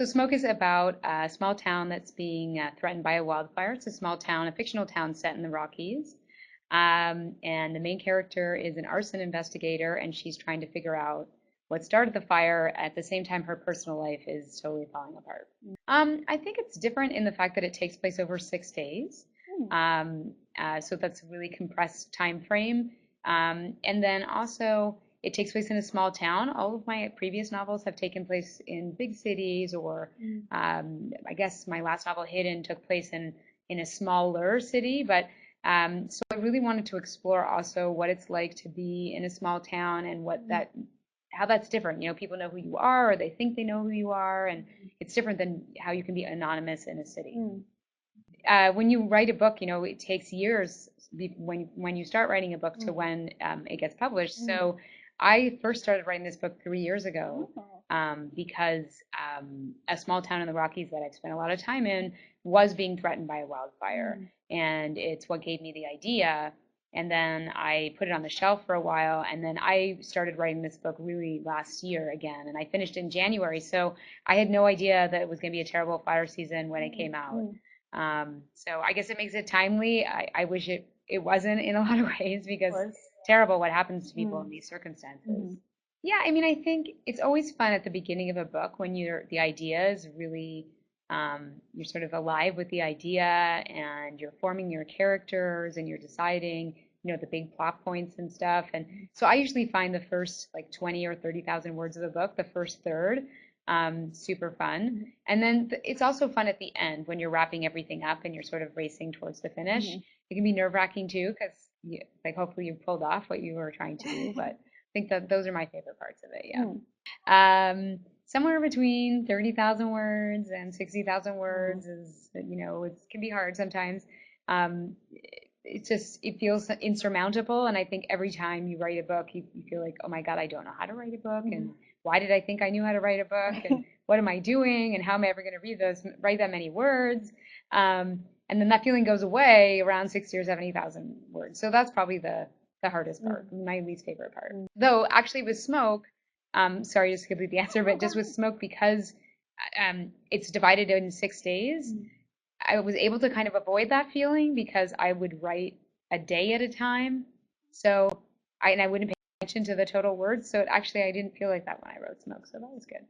So Smoke is about a small town that's being threatened by a wildfire. It's a small town, a fictional town set in the Rockies. And the main character is an arson investigator, and she's trying to figure out what started the fire. At the same time, her personal life is totally falling apart. I think it's different in the fact that it takes place over 6 days. So that's a really compressed time frame. And then also, it takes place in a small town. All of my previous novels have taken place in big cities, or I guess my last novel, Hidden, took place in a smaller city. But so I really wanted to explore also what it's like to be in a small town and how that's different. People know who you are, or they think they know who you are, and it's different than how you can be anonymous in a city. When you write a book, it takes years when you start writing a book to when it gets published. So I first started writing this book 3 years ago because a small town in the Rockies that I've spent a lot of time in was being threatened by a wildfire. And it's what gave me the idea. And then I put it on the shelf for a while. And then I started writing this book really last year again. And I finished in January. So I had no idea that it was going to be a terrible fire season when it came out. So I guess it makes it timely. I wish it wasn't in a lot of ways, because it's terrible what happens to people in these circumstances. Yeah, I mean, I think it's always fun at the beginning of a book when the idea is really, you're sort of alive with the idea, and you're forming your characters, and you're deciding, the big plot points and stuff. And so I usually find the first like 20 or 30,000 words of the book, the first third, super fun. And then it's also fun at the end when you're wrapping everything up and you're sort of racing towards the finish. It can be nerve-wracking too, because hopefully you pulled off what you were trying to do. But I think that those are my favorite parts of it. Yeah. Somewhere between 30,000 words and 60,000 words is, it can be hard sometimes. It feels insurmountable. And I think every time you write a book, you feel like, oh my God, I don't know how to write a book. And why did I think I knew how to write a book? And what am I doing? And how am I ever going to write that many words? And then that feeling goes away around 60 or 70,000 words. So that's probably the hardest part, my least favorite part. Though actually with Smoke, sorry to skip the answer, but just with Smoke, because it's divided in 6 days, I was able to kind of avoid that feeling because I would write a day at a time. So I wouldn't pay attention to the total words. So I didn't feel like that when I wrote Smoke. So that was good.